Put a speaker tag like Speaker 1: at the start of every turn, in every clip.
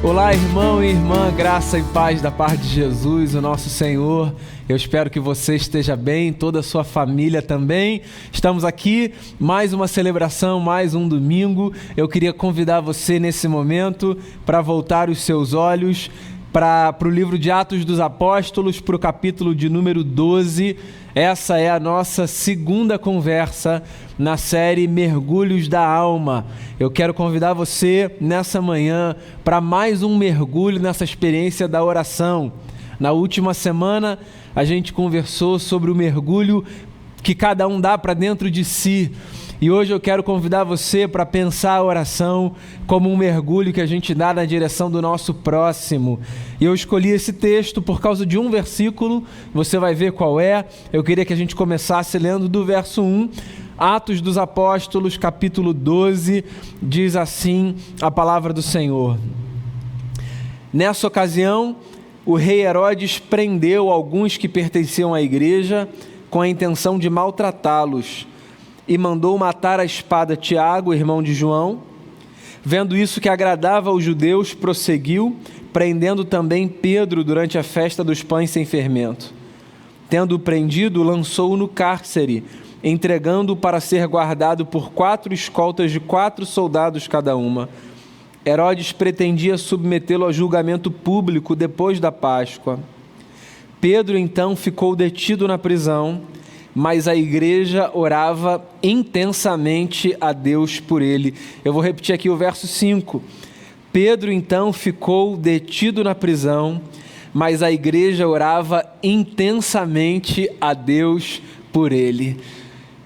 Speaker 1: Olá, irmão e irmã, graça e paz da parte de Jesus, o nosso Senhor. Eu espero que você esteja bem, toda a sua família também. Estamos aqui, mais uma celebração, mais um domingo. Eu queria convidar você nesse momento para voltar os seus olhos para o livro de Atos dos Apóstolos, para o capítulo de número 12. Essa é a nossa segunda conversa na série Mergulhos da Alma. Eu quero convidar você nessa manhã para mais um mergulho nessa experiência da oração. Na última semana, a gente conversou sobre o mergulho que cada um dá para dentro de si. E hoje eu quero convidar você para pensar a oração como um mergulho que a gente dá na direção do nosso próximo. E eu escolhi esse texto por causa de um versículo, você vai ver qual é. Eu queria que a gente começasse lendo do verso 1, Atos dos Apóstolos, capítulo 12, diz assim a palavra do Senhor. Nessa ocasião, o rei Herodes prendeu alguns que pertenciam à igreja com a intenção de maltratá-los e mandou matar à espada Tiago, irmão de João. Vendo isso que agradava aos judeus, prosseguiu, prendendo também Pedro durante a festa dos pães sem fermento. Tendo-o prendido, lançou-o no cárcere, entregando-o para ser guardado por 4 escoltas de 4 soldados cada uma. Herodes pretendia submetê-lo a julgamento público depois da Páscoa. Pedro então ficou detido na prisão, mas a igreja orava intensamente a Deus por ele. Eu vou repetir aqui o verso 5. Pedro então ficou detido na prisão, mas a igreja orava intensamente a Deus por ele.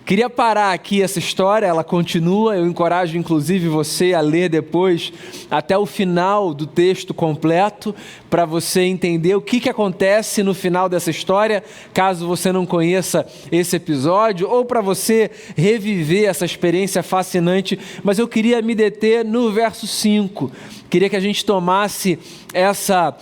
Speaker 1: Queria parar aqui essa história, ela continua, eu encorajo inclusive você a ler depois até o final do texto completo, para você entender o que acontece no final dessa história, caso você não conheça esse episódio, ou para você reviver essa experiência fascinante, mas eu queria me deter no verso 5, queria que a gente tomasse essa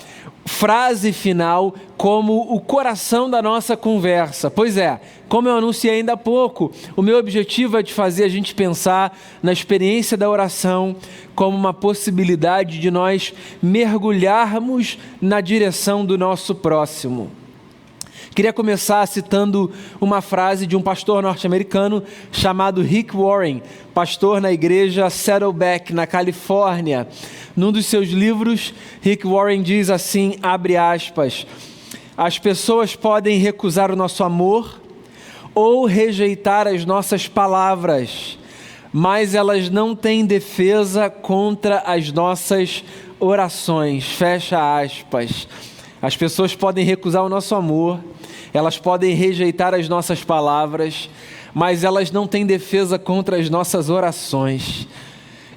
Speaker 1: frase final como o coração da nossa conversa. Pois é, como eu anunciei ainda há pouco, o meu objetivo é de fazer a gente pensar na experiência da oração como uma possibilidade de nós mergulharmos na direção do nosso próximo. Queria começar citando uma frase de um pastor norte-americano chamado Rick Warren, pastor na igreja Saddleback, na Califórnia. Num dos seus livros, Rick Warren diz assim, abre aspas, as pessoas podem recusar o nosso amor ou rejeitar as nossas palavras, mas elas não têm defesa contra as nossas orações, fecha aspas. As pessoas podem recusar o nosso amor, elas podem rejeitar as nossas palavras, mas elas não têm defesa contra as nossas orações.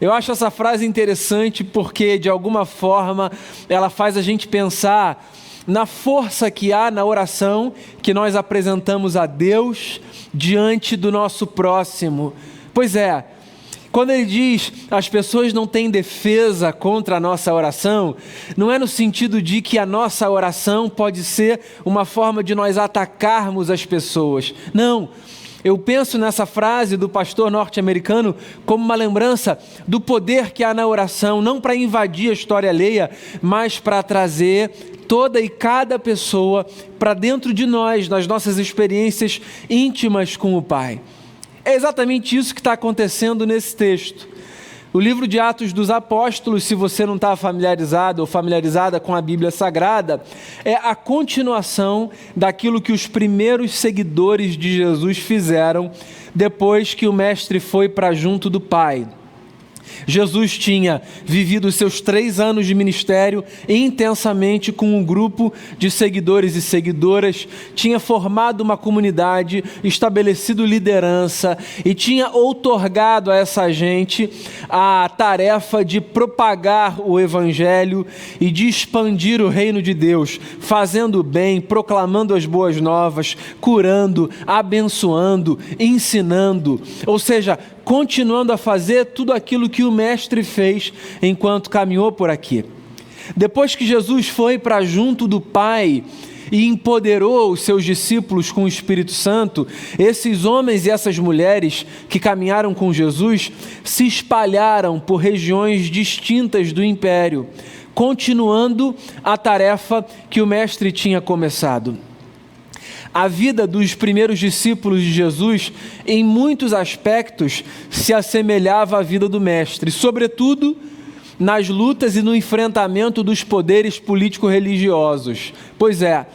Speaker 1: Eu acho essa frase interessante porque, de alguma forma, ela faz a gente pensar na força que há na oração que nós apresentamos a Deus diante do nosso próximo. Pois é, quando ele diz as pessoas não têm defesa contra a nossa oração, não é no sentido de que a nossa oração pode ser uma forma de nós atacarmos as pessoas. Não, eu penso nessa frase do pastor norte-americano como uma lembrança do poder que há na oração, não para invadir a história alheia, mas para trazer toda e cada pessoa para dentro de nós, nas nossas experiências íntimas com o Pai. É exatamente isso que está acontecendo nesse texto. O livro de Atos dos Apóstolos, se você não está familiarizado ou familiarizada com a Bíblia Sagrada, é a continuação daquilo que os primeiros seguidores de Jesus fizeram depois que o Mestre foi para junto do Pai. Jesus tinha vivido os seus 3 anos de ministério intensamente com um grupo de seguidores e seguidoras, tinha formado uma comunidade, estabelecido liderança e tinha outorgado a essa gente a tarefa de propagar o Evangelho e de expandir o reino de Deus, fazendo o bem, proclamando as boas novas, curando, abençoando, ensinando, ou seja, continuando a fazer tudo aquilo que o Mestre fez enquanto caminhou por aqui. Depois que Jesus foi para junto do Pai e empoderou os seus discípulos com o Espírito Santo, esses homens e essas mulheres que caminharam com Jesus se espalharam por regiões distintas do império, continuando a tarefa que o Mestre tinha começado. A vida dos primeiros discípulos de Jesus, em muitos aspectos, se assemelhava à vida do Mestre, sobretudo nas lutas e no enfrentamento dos poderes político-religiosos. Pois é,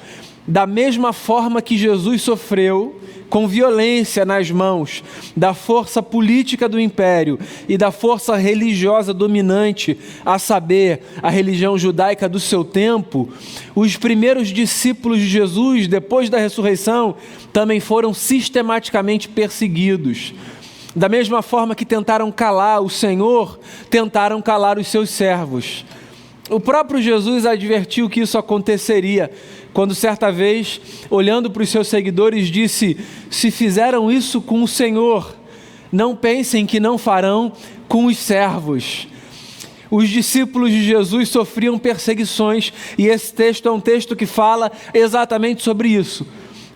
Speaker 1: da mesma forma que Jesus sofreu com violência nas mãos da força política do império e da força religiosa dominante, a saber, a religião judaica do seu tempo, os primeiros discípulos de Jesus, depois da ressurreição, também foram sistematicamente perseguidos. Da mesma forma que tentaram calar o Senhor, tentaram calar os seus servos. O próprio Jesus advertiu que isso aconteceria, quando certa vez, olhando para os seus seguidores, disse: se fizeram isso com o Senhor, não pensem que não farão com os servos. Os discípulos de Jesus sofriam perseguições, e esse texto é um texto que fala exatamente sobre isso.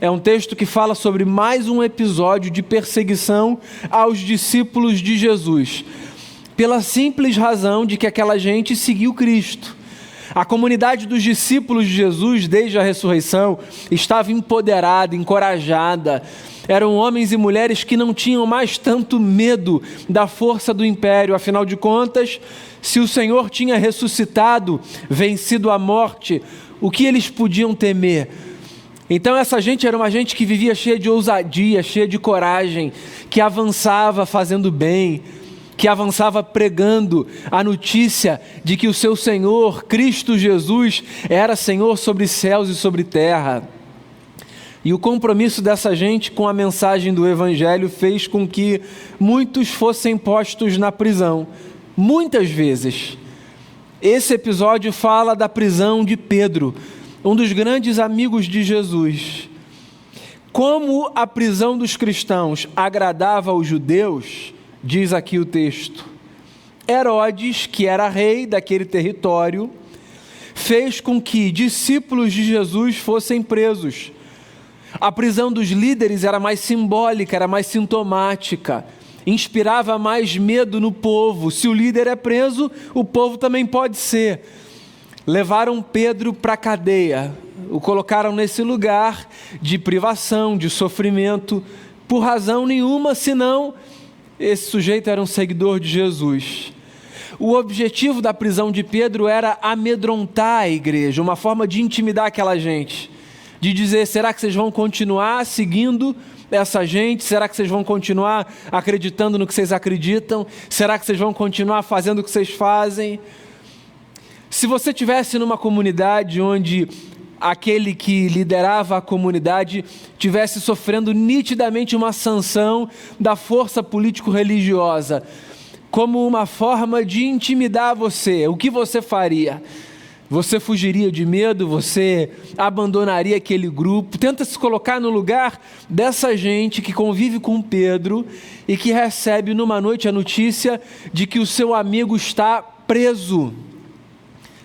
Speaker 1: É um texto que fala sobre mais um episódio de perseguição aos discípulos de Jesus, pela simples razão de que aquela gente seguiu Cristo. A comunidade dos discípulos de Jesus, desde a ressurreição, estava empoderada, encorajada. Eram homens e mulheres que não tinham mais tanto medo da força do império. Afinal de contas, se o Senhor tinha ressuscitado, vencido a morte, o que eles podiam temer? Então essa gente era uma gente que vivia cheia de ousadia, cheia de coragem, que avançava fazendo bem, que avançava pregando a notícia de que o seu Senhor, Cristo Jesus, era Senhor sobre céus e sobre terra. E o compromisso dessa gente com a mensagem do Evangelho fez com que muitos fossem postos na prisão, muitas vezes. Esse episódio fala da prisão de Pedro, um dos grandes amigos de Jesus. Como a prisão dos cristãos agradava aos judeus, diz aqui o texto, Herodes, que era rei daquele território, fez com que discípulos de Jesus fossem presos. A prisão dos líderes era mais simbólica, era mais sintomática, inspirava mais medo no povo. Se o líder é preso, o povo também pode ser. Levaram Pedro para a cadeia, o colocaram nesse lugar de privação, de sofrimento, por razão nenhuma, senão esse sujeito era um seguidor de Jesus. O objetivo da prisão de Pedro era amedrontar a igreja, uma forma de intimidar aquela gente, de dizer: será que vocês vão continuar seguindo essa gente? Será que vocês vão continuar acreditando no que vocês acreditam? Será que vocês vão continuar fazendo o que vocês fazem? Se você estivesse numa comunidade onde aquele que liderava a comunidade estivesse sofrendo nitidamente uma sanção da força político-religiosa, como uma forma de intimidar você, o que você faria? Você fugiria de medo? Você abandonaria aquele grupo? Tenta se colocar no lugar dessa gente que convive com Pedro e que recebe numa noite a notícia de que o seu amigo está preso.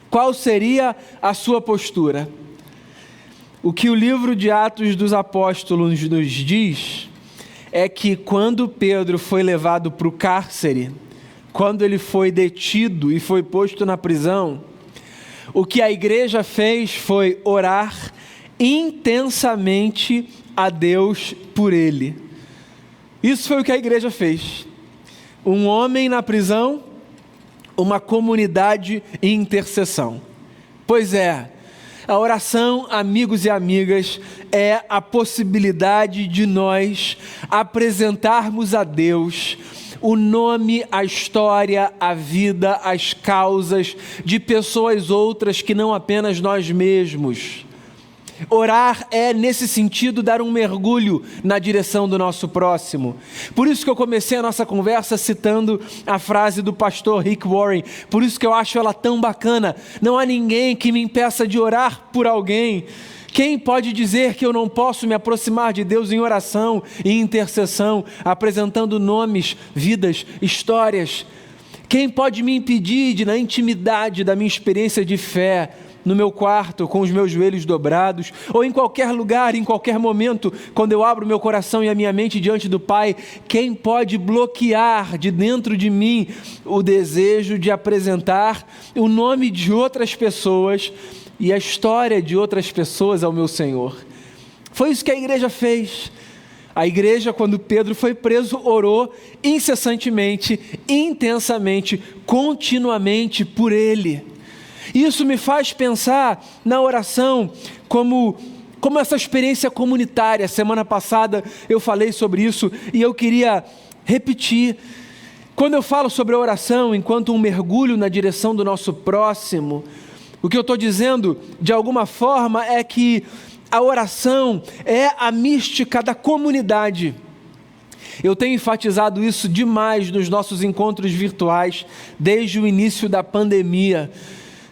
Speaker 1: Qual seria a sua postura? O que o livro de Atos dos Apóstolos nos diz é que quando Pedro foi levado para o cárcere, quando ele foi detido e foi posto na prisão, o que a igreja fez foi orar intensamente a Deus por ele. Isso foi o que a igreja fez. Um homem na prisão, uma comunidade em intercessão. Pois é, a oração, amigos e amigas, é a possibilidade de nós apresentarmos a Deus o nome, a história, a vida, as causas de pessoas outras que não apenas nós mesmos. Orar é, nesse sentido, dar um mergulho na direção do nosso próximo. Por isso que eu comecei a nossa conversa citando a frase do pastor Rick Warren. Por isso que eu acho ela tão bacana. Não há ninguém que me impeça de orar por alguém. Quem pode dizer que eu não posso me aproximar de Deus em oração e intercessão, apresentando nomes, vidas, histórias? Quem pode me impedir de, na intimidade da minha experiência de fé, no meu quarto, com os meus joelhos dobrados, ou em qualquer lugar, em qualquer momento, quando eu abro meu coração e a minha mente diante do Pai, quem pode bloquear de dentro de mim o desejo de apresentar o nome de outras pessoas e a história de outras pessoas ao meu Senhor? Foi isso que a igreja fez. A igreja, quando Pedro foi preso, orou incessantemente, intensamente, continuamente por ele. Isso me faz pensar na oração como essa experiência comunitária. Semana passada eu falei sobre isso e eu queria repetir. Quando eu falo sobre a oração enquanto um mergulho na direção do nosso próximo, o que eu estou dizendo, de alguma forma, é que a oração é a mística da comunidade. Eu tenho enfatizado isso demais nos nossos encontros virtuais, desde o início da pandemia,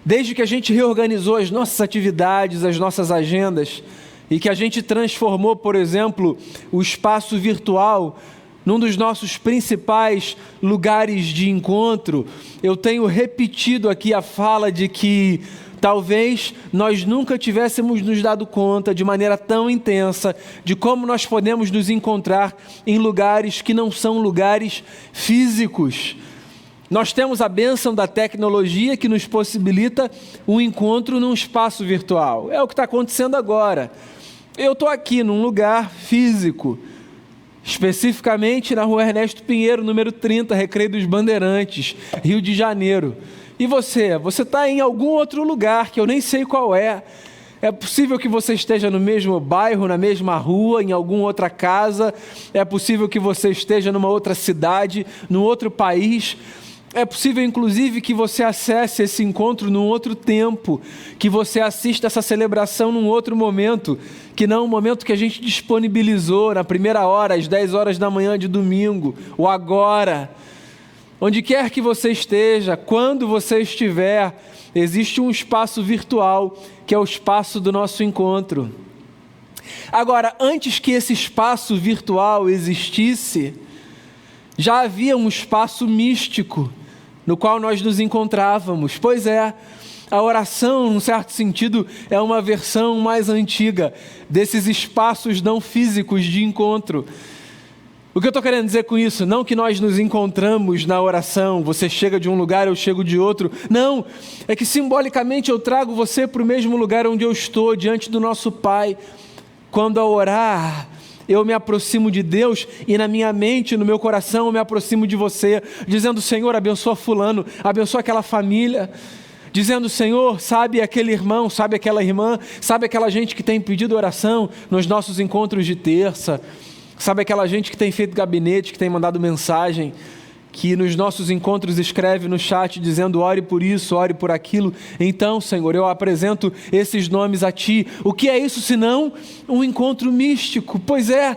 Speaker 1: desde que a gente reorganizou as nossas atividades, as nossas agendas, e que a gente transformou, por exemplo, o espaço virtual num dos nossos principais lugares de encontro. Eu tenho repetido aqui a fala de que talvez nós nunca tivéssemos nos dado conta de maneira tão intensa de como nós podemos nos encontrar em lugares que não são lugares físicos. Nós temos a bênção da tecnologia que nos possibilita um encontro num espaço virtual. É o que está acontecendo agora. Eu estou aqui num lugar físico, especificamente na Rua Ernesto Pinheiro, número 30, Recreio dos Bandeirantes, Rio de Janeiro. E você está em algum outro lugar que eu nem sei qual é. É possível que você esteja no mesmo bairro, na mesma rua, em alguma outra casa. É possível que você esteja numa outra cidade, num outro país. É possível, inclusive, que você acesse esse encontro num outro tempo, que você assista essa celebração num outro momento, que não o momento que a gente disponibilizou na primeira hora, às 10 horas da manhã de domingo, o agora. Onde quer que você esteja, quando você estiver, existe um espaço virtual, que é o espaço do nosso encontro. Agora, antes que esse espaço virtual existisse, já havia um espaço místico, no qual nós nos encontrávamos. Pois é, a oração, num certo sentido, é uma versão mais antiga desses espaços não físicos de encontro. O que eu estou querendo dizer com isso? Não que nós nos encontramos na oração, você chega de um lugar, eu chego de outro. Não, é que simbolicamente eu trago você para o mesmo lugar onde eu estou, diante do nosso Pai. Quando ao orar, eu me aproximo de Deus e na minha mente, no meu coração, eu me aproximo de você, dizendo: Senhor, abençoa fulano, abençoa aquela família. Dizendo: Senhor, sabe aquele irmão, sabe aquela irmã, sabe aquela gente que tem pedido oração nos nossos encontros de terça. Sabe aquela gente que tem feito gabinete, que tem mandado mensagem, que nos nossos encontros escreve no chat dizendo: ore por isso, ore por aquilo. Então, Senhor, eu apresento esses nomes a Ti. O que é isso senão um encontro místico? Pois é,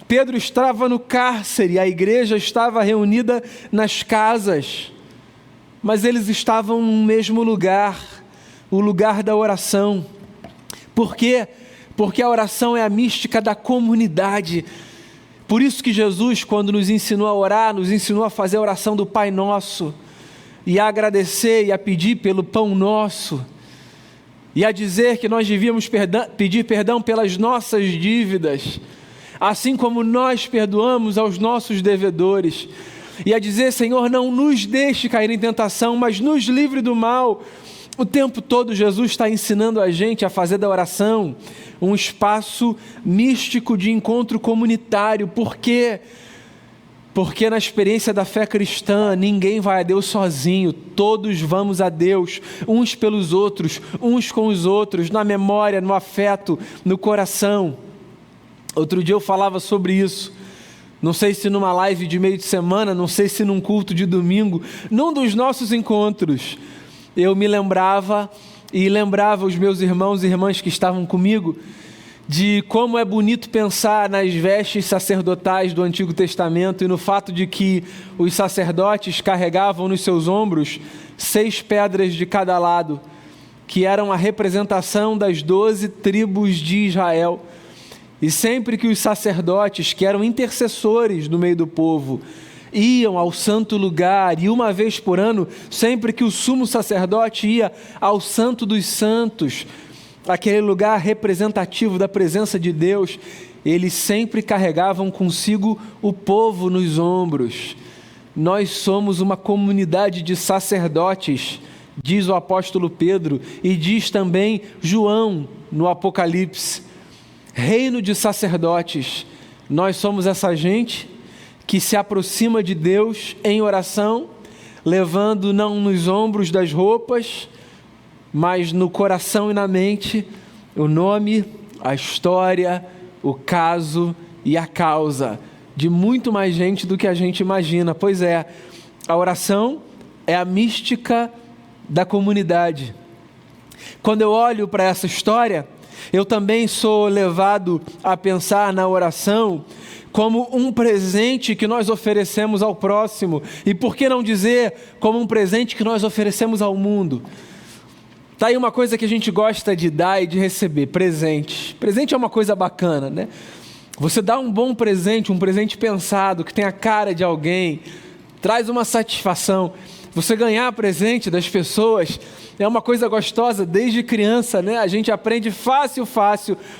Speaker 1: Pedro estava no cárcere, a igreja estava reunida nas casas, mas eles estavam no mesmo lugar, o lugar da oração. Por quê? Porque a oração é a mística da comunidade. Por isso que Jesus, quando nos ensinou a orar, nos ensinou a fazer a oração do Pai Nosso, e a agradecer e a pedir pelo pão nosso, e a dizer que nós devíamos pedir perdão pelas nossas dívidas, assim como nós perdoamos aos nossos devedores, e a dizer: Senhor, não nos deixe cair em tentação, mas nos livre do mal. O tempo todo Jesus está ensinando a gente a fazer da oração um espaço místico de encontro comunitário. Por quê? Porque na experiência da fé cristã, ninguém vai a Deus sozinho, todos vamos a Deus, uns pelos outros, uns com os outros, na memória, no afeto, no coração. Outro dia eu falava sobre isso, não sei se numa live de meio de semana, não sei se num culto de domingo, num dos nossos encontros, eu me lembrava e lembrava os meus irmãos e irmãs que estavam comigo de como é bonito pensar nas vestes sacerdotais do Antigo Testamento e no fato de que os sacerdotes carregavam nos seus ombros 6 pedras de cada lado, que eram a representação das 12 tribos de Israel. E sempre que os sacerdotes, que eram intercessores no meio do povo, iam ao santo lugar, e uma vez por ano, sempre que o sumo sacerdote ia ao Santo dos Santos, aquele lugar representativo da presença de Deus, eles sempre carregavam consigo o povo nos ombros. Nós somos uma comunidade de sacerdotes, diz o apóstolo Pedro, e diz também João no Apocalipse. Reino de sacerdotes. Nós somos essa gente que se aproxima de Deus em oração, levando não nos ombros das roupas, mas no coração e na mente o nome, a história, o caso e a causa de muito mais gente do que a gente imagina. Pois é, a oração é a mística da comunidade. Quando eu olho para essa história, eu também sou levado a pensar na oração como um presente que nós oferecemos ao próximo, e por que não dizer como um presente que nós oferecemos ao mundo? Está aí uma coisa que a gente gosta de dar e de receber, presente. Presente é uma coisa bacana, né? Você dá um bom presente, um presente pensado, que tem a cara de alguém, traz uma satisfação. Você ganhar presente das pessoas é uma coisa gostosa desde criança, né? A gente aprende fácil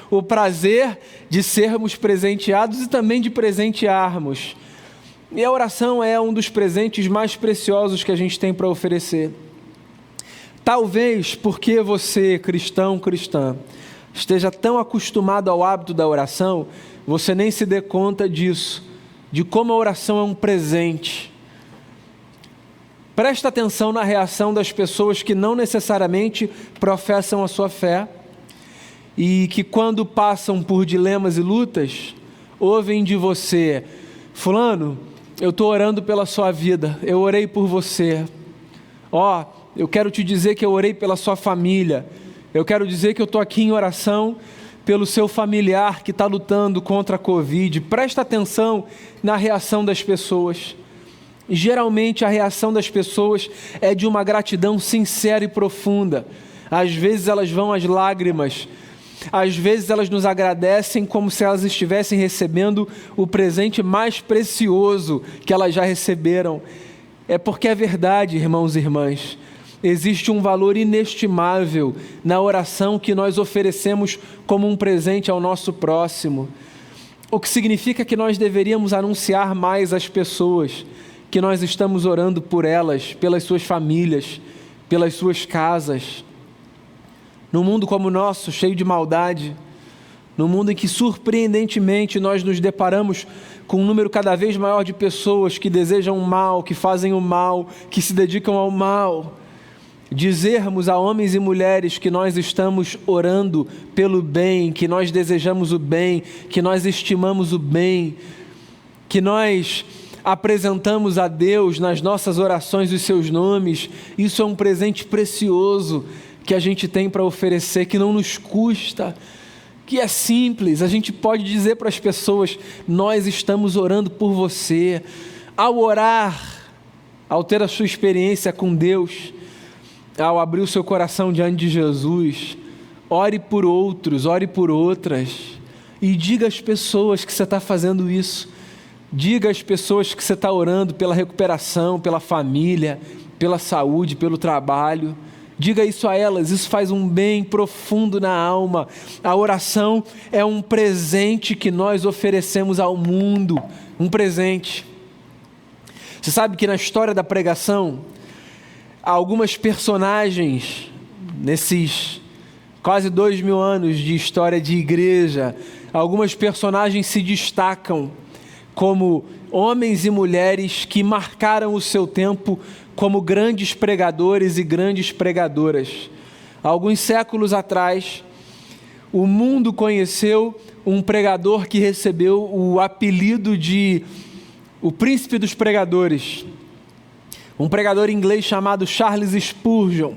Speaker 1: o prazer de sermos presenteados e também de presentearmos. E a oração é um dos presentes mais preciosos que a gente tem para oferecer. Talvez porque você, cristão, cristã, esteja tão acostumado ao hábito da oração, você nem se dê conta disso, de como a oração é um presente. Presta atenção na reação das pessoas que não necessariamente professam a sua fé e que, quando passam por dilemas e lutas, ouvem de você: fulano, eu estou orando pela sua vida, eu orei por você. Eu quero te dizer que eu orei pela sua família, eu quero dizer que eu estou aqui em oração pelo seu familiar que está lutando contra a Covid. Presta atenção na reação das pessoas. Geralmente a reação das pessoas é de uma gratidão sincera e profunda. Às vezes elas vão às lágrimas, às vezes elas nos agradecem como se elas estivessem recebendo o presente mais precioso que elas já receberam. É porque é verdade, irmãos e irmãs. Existe um valor inestimável na oração que nós oferecemos como um presente ao nosso próximo. O que significa que nós deveríamos anunciar mais às pessoas que nós estamos orando por elas, pelas suas famílias, pelas suas casas. Num mundo como o nosso, cheio de maldade, num mundo em que surpreendentemente nós nos deparamos com um número cada vez maior de pessoas que desejam o mal, que fazem o mal, que se dedicam ao mal, dizermos a homens e mulheres que nós estamos orando pelo bem, que nós desejamos o bem, que nós estimamos o bem, que nós apresentamos a Deus nas nossas orações os seus nomes, isso é um presente precioso que a gente tem para oferecer, que não nos custa, que é simples. A gente pode dizer para as pessoas: nós estamos orando por você. Ao orar, ao ter a sua experiência com Deus, ao abrir o seu coração diante de Jesus, ore por outros, ore por outras, e diga às pessoas que você está fazendo isso. Diga às pessoas que você está orando pela recuperação, pela família, pela saúde, pelo trabalho. Diga isso a elas, isso faz um bem profundo na alma. A oração é um presente que nós oferecemos ao mundo, um presente. Você sabe que na história da pregação, há algumas personagens, nesses quase 2000 anos de história de igreja, algumas personagens se destacam como homens e mulheres que marcaram o seu tempo como grandes pregadores e grandes pregadoras. Há alguns séculos atrás, o mundo conheceu um pregador que recebeu o apelido de o príncipe dos pregadores, um pregador inglês chamado Charles Spurgeon.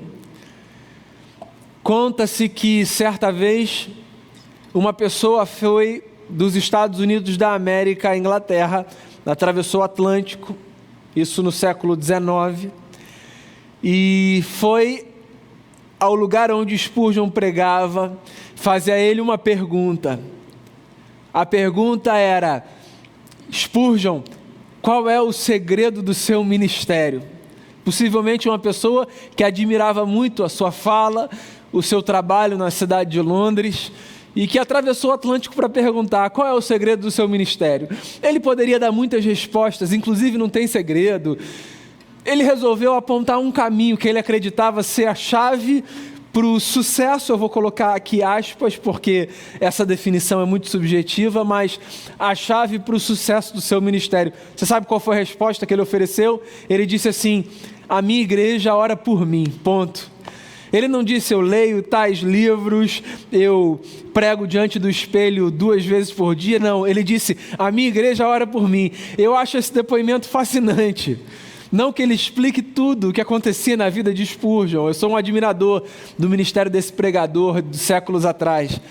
Speaker 1: Conta-se que certa vez uma pessoa foi dos Estados Unidos da América à Inglaterra, atravessou o Atlântico, isso no século XIX, e foi ao lugar onde Spurgeon pregava, fazia a ele uma pergunta. A pergunta era: Spurgeon, qual é o segredo do seu ministério. Possivelmente uma pessoa que admirava muito a sua fala, o seu trabalho na cidade de Londres, e que atravessou o Atlântico para perguntar qual é o segredo do seu ministério. Ele poderia dar muitas respostas, inclusive não tem segredo. Ele resolveu apontar um caminho que ele acreditava ser a chave para o sucesso. Eu vou colocar aqui aspas, porque essa definição é muito subjetiva, mas a chave para o sucesso do seu ministério. Você sabe qual foi a resposta que ele ofereceu? Ele disse assim: a minha igreja ora por mim, ponto. Ele não disse, eu leio tais livros, eu prego diante do espelho 2 vezes por dia. Não, ele disse, a minha igreja ora por mim. Eu acho esse depoimento fascinante. Não que ele explique tudo o que acontecia na vida de Spurgeon. Eu sou um admirador do ministério desse pregador de séculos atrás.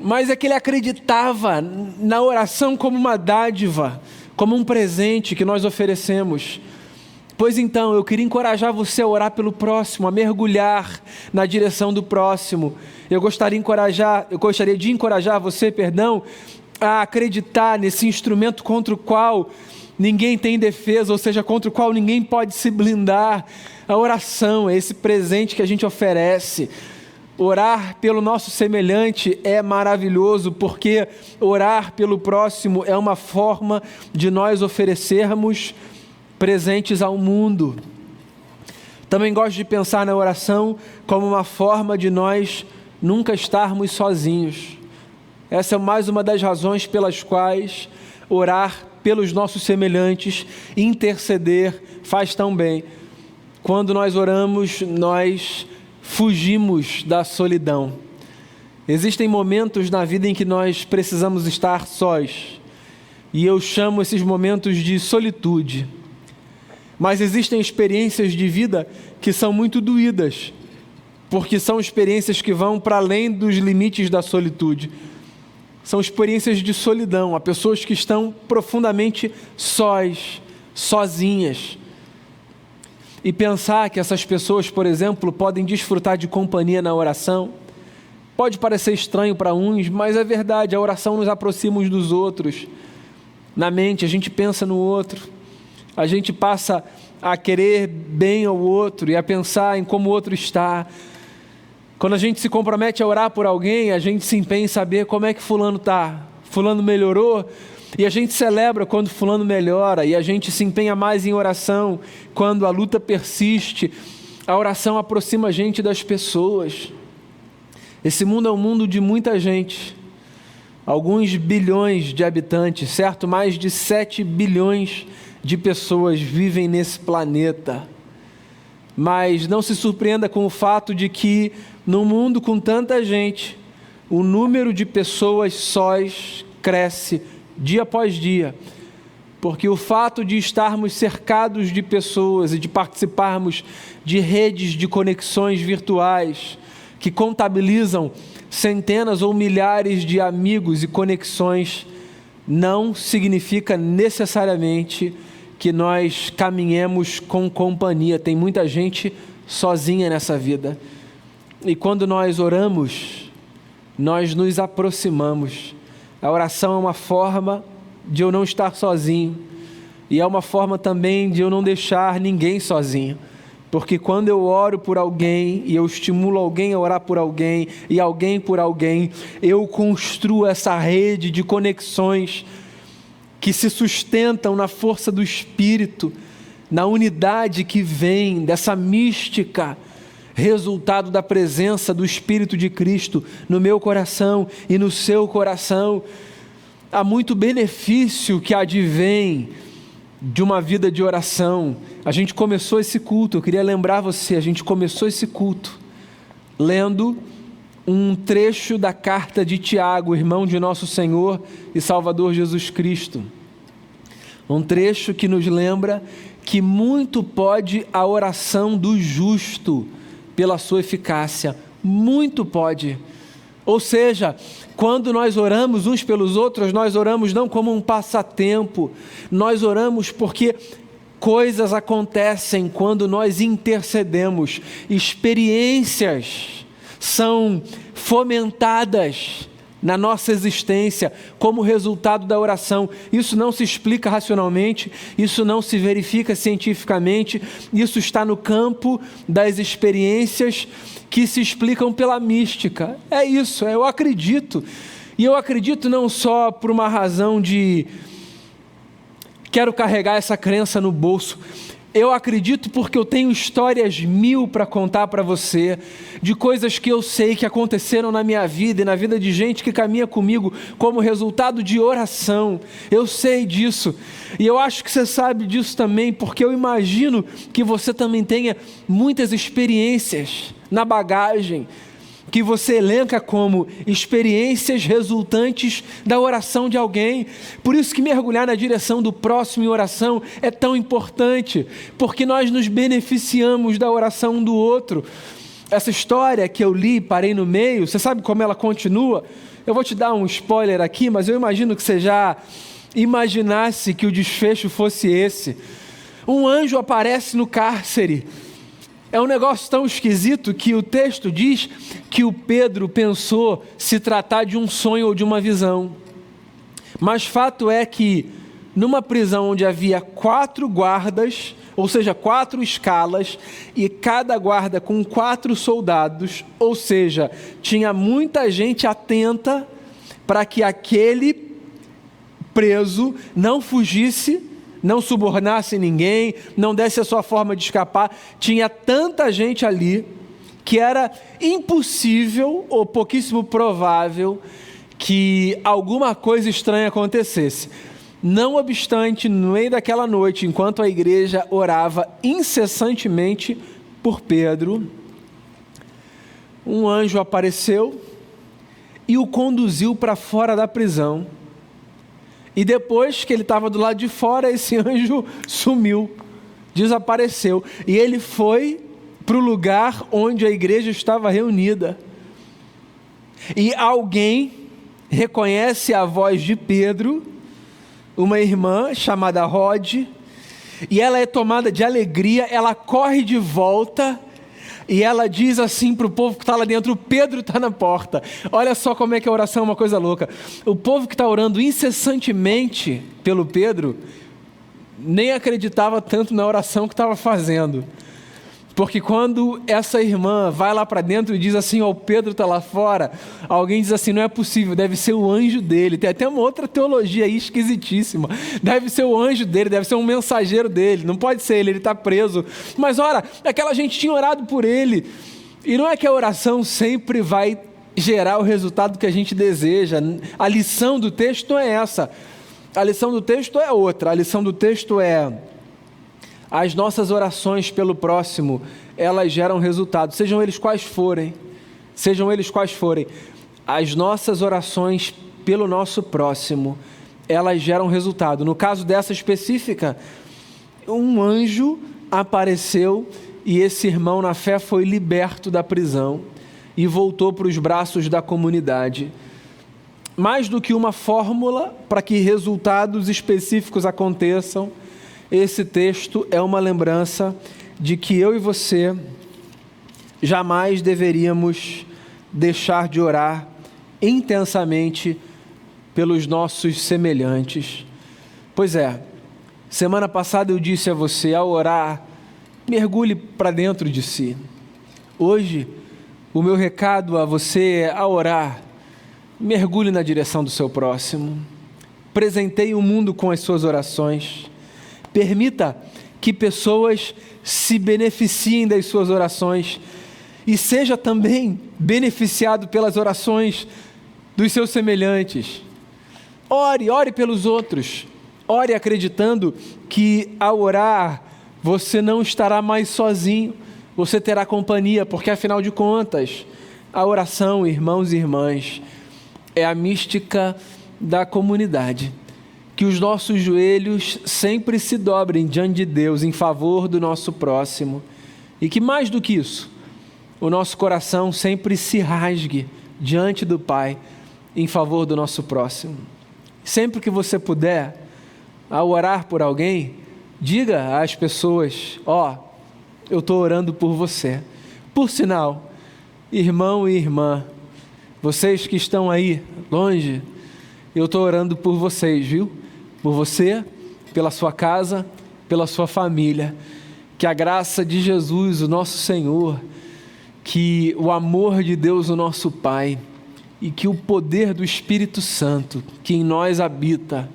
Speaker 1: Mas é que ele acreditava na oração como uma dádiva, como um presente que nós oferecemos. Pois então, eu queria encorajar você a orar pelo próximo, a mergulhar na direção do próximo. Eu gostaria de encorajar você, a acreditar nesse instrumento contra o qual ninguém tem defesa, ou seja, contra o qual ninguém pode se blindar. A oração é esse presente que a gente oferece. Orar pelo nosso semelhante é maravilhoso, porque orar pelo próximo é uma forma de nós oferecermos presentes ao mundo. Também gosto de pensar na oração como uma forma de nós nunca estarmos sozinhos. Essa é mais uma das razões pelas quais orar pelos nossos semelhantes, interceder, faz tão bem. Quando nós oramos, nós fugimos da solidão. Existem momentos na vida em que nós precisamos estar sós, e eu chamo esses momentos de solitude. Mas existem experiências de vida que são muito doídas, porque são experiências que vão para além dos limites da solitude. São experiências de solidão, há pessoas que estão profundamente sós, sozinhas. E pensar que essas pessoas, por exemplo, podem desfrutar de companhia na oração, pode parecer estranho para uns, mas é verdade, a oração nos aproxima uns dos outros. Na mente, a gente pensa no outro. A gente passa a querer bem ao outro e a pensar em como o outro está. Quando a gente se compromete a orar por alguém, a gente se empenha em saber como é que fulano está. Fulano melhorou? E a gente celebra quando fulano melhora. E a gente se empenha mais em oração quando a luta persiste. A oração aproxima a gente das pessoas. Esse mundo é um mundo de muita gente. Alguns bilhões de habitantes, certo? Mais de 7 bilhões de pessoas vivem nesse planeta. Mas não se surpreenda com o fato de que, num mundo com tanta gente, o número de pessoas sós cresce dia após dia. Porque o fato de estarmos cercados de pessoas e de participarmos de redes de conexões virtuais que contabilizam centenas ou milhares de amigos e conexões, não significa necessariamente que nós caminhemos com companhia. Tem muita gente sozinha nessa vida. E quando nós oramos, nós nos aproximamos. A oração é uma forma de eu não estar sozinho. E é uma forma também de eu não deixar ninguém sozinho. Porque quando eu oro por alguém e eu estimulo alguém a orar por alguém e alguém por alguém, eu construo essa rede de conexões que se sustentam na força do Espírito, na unidade que vem dessa mística, resultado da presença do Espírito de Cristo no meu coração e no seu coração. Há muito benefício que advém de uma vida de oração. A gente começou esse culto, eu queria lembrar você, a gente começou esse culto lendo um trecho da carta de Tiago, irmão de nosso Senhor e Salvador Jesus Cristo. Um trecho que nos lembra que muito pode a oração do justo pela sua eficácia. Muito pode. Ou seja, quando nós oramos uns pelos outros, nós oramos não como um passatempo, nós oramos porque coisas acontecem quando nós intercedemos, experiências são fomentadas na nossa existência como resultado da oração. Isso não se explica racionalmente, isso não se verifica cientificamente, isso está no campo das experiências que se explicam pela mística. É isso, eu acredito. E eu acredito não só por uma razão de quero carregar essa crença no bolso. Eu acredito porque eu tenho histórias 1000 para contar para você, de coisas que eu sei que aconteceram na minha vida e na vida de gente que caminha comigo como resultado de oração. Eu sei disso. E eu acho que você sabe disso também, porque eu imagino que você também tenha muitas experiências na bagagem, que você elenca como experiências resultantes da oração de alguém. Por isso que mergulhar na direção do próximo em oração é tão importante, porque nós nos beneficiamos da oração um do outro. Essa história que eu li, parei no meio, você sabe como ela continua? Eu vou te dar um spoiler aqui, mas eu imagino que você já imaginasse que o desfecho fosse esse. Um anjo aparece no cárcere. É um negócio tão esquisito que o texto diz que o Pedro pensou se tratar de um sonho ou de uma visão. Mas fato é que numa prisão onde havia 4 guardas, ou seja, 4 escalas, e cada guarda com 4 soldados, ou seja, tinha muita gente atenta para que aquele preso não fugisse, não subornasse ninguém, não desse a sua forma de escapar. Tinha tanta gente ali que era impossível ou pouquíssimo provável que alguma coisa estranha acontecesse. Não obstante, no meio daquela noite, enquanto a igreja orava incessantemente por Pedro, um anjo apareceu e o conduziu para fora da prisão. E depois que ele estava do lado de fora, esse anjo sumiu, desapareceu. E ele foi para o lugar onde a igreja estava reunida. E alguém reconhece a voz de Pedro, uma irmã chamada Rod, e ela é tomada de alegria, ela corre de volta e ela diz assim para o povo que está lá dentro: o Pedro está na porta. Olha só como é que a oração é uma coisa louca. O povo que está orando incessantemente pelo Pedro nem acreditava tanto na oração que estava fazendo, porque quando essa irmã vai lá para dentro e diz assim: ó, o Pedro está lá fora, alguém diz assim: não é possível, deve ser o anjo dele. Tem até uma outra teologia aí esquisitíssima, deve ser o anjo dele, deve ser um mensageiro dele, não pode ser ele está preso. Mas ora, aquela gente tinha orado por ele, e não é que a oração sempre vai gerar o resultado que a gente deseja. A lição do texto não é essa, a lição do texto é outra. A lição do texto é: as nossas orações pelo próximo, elas geram resultado, sejam eles quais forem, as nossas orações pelo nosso próximo, elas geram resultado. No caso dessa específica, um anjo apareceu e esse irmão na fé foi liberto da prisão e voltou para os braços da comunidade. Mais do que uma fórmula para que resultados específicos aconteçam, esse texto é uma lembrança de que eu e você jamais deveríamos deixar de orar intensamente pelos nossos semelhantes. Pois é, semana passada eu disse a você: ao orar, mergulhe para dentro de si. Hoje, o meu recado a você é: ao orar, mergulhe na direção do seu próximo. Presenteie o mundo com as suas orações. Permita que pessoas se beneficiem das suas orações e seja também beneficiado pelas orações dos seus semelhantes. Ore pelos outros. Ore acreditando que ao orar você não estará mais sozinho, você terá companhia, porque afinal de contas, a oração, irmãos e irmãs, é a mística da comunidade. Que os nossos joelhos sempre se dobrem diante de Deus em favor do nosso próximo. E que mais do que isso, o nosso coração sempre se rasgue diante do Pai em favor do nosso próximo. Sempre que você puder, ao orar por alguém, diga às pessoas: ó, eu estou orando por você. Por sinal, irmão e irmã, Vocês que estão aí longe, eu estou orando por vocês, viu? Por você, pela sua casa, pela sua família. Que a graça de Jesus, o nosso Senhor, que o amor de Deus, o nosso Pai, e que o poder do Espírito Santo, que em nós habita,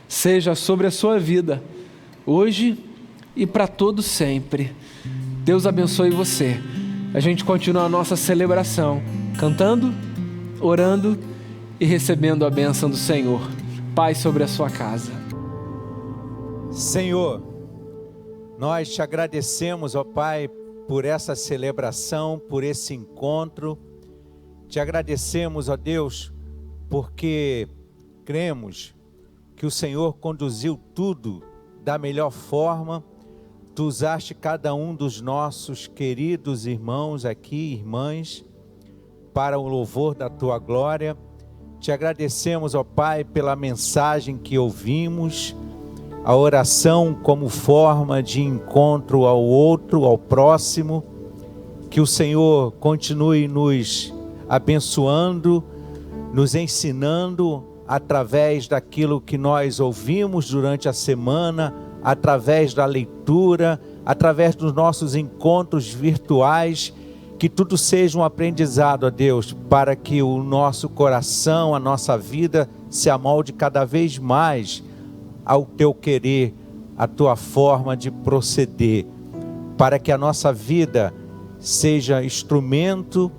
Speaker 1: seja sobre a sua vida, hoje e para todo sempre. Deus abençoe você. A gente continua a nossa celebração, cantando, orando e recebendo a bênção do Senhor. Paz sobre a sua casa.
Speaker 2: Senhor, nós te agradecemos, ó Pai, por essa celebração, por esse encontro. Te agradecemos, ó Deus, porque cremos que o Senhor conduziu tudo da melhor forma. Tu usaste cada um dos nossos queridos irmãos aqui, irmãs, para o louvor da Tua glória. Te agradecemos, ó Pai, pela mensagem que ouvimos, a oração como forma de encontro ao outro, ao próximo. Que o Senhor continue nos abençoando, nos ensinando através daquilo que nós ouvimos durante a semana, através da leitura, através dos nossos encontros virtuais. Que tudo seja um aprendizado, ó Deus, para que o nosso coração, a nossa vida se amolde cada vez mais ao Teu querer, à Tua forma de proceder, para que a nossa vida seja instrumento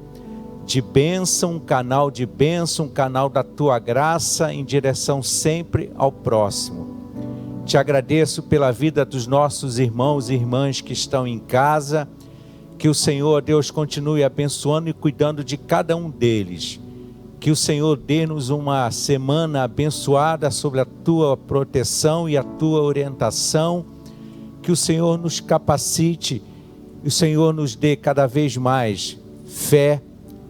Speaker 2: de bênção, um canal de bênção, um canal da Tua graça em direção sempre ao próximo. Te agradeço pela vida dos nossos irmãos e irmãs que estão em casa. Que o Senhor, Deus, continue abençoando e cuidando de cada um deles. Que o Senhor dê-nos uma semana abençoada sobre a Tua proteção e a Tua orientação. Que o Senhor nos capacite e o Senhor nos dê cada vez mais fé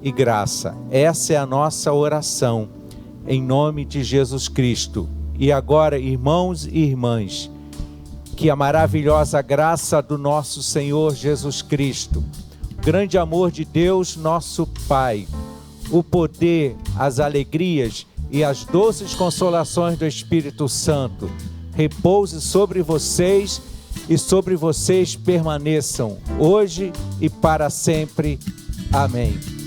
Speaker 2: e graça. Essa é a nossa oração, em nome de Jesus Cristo. E agora, irmãos e irmãs, que a maravilhosa graça do nosso Senhor Jesus Cristo, o grande amor de Deus, nosso Pai, o poder, as alegrias e as doces consolações do Espírito Santo repouse sobre vocês e sobre vocês permaneçam hoje e para sempre. Amém.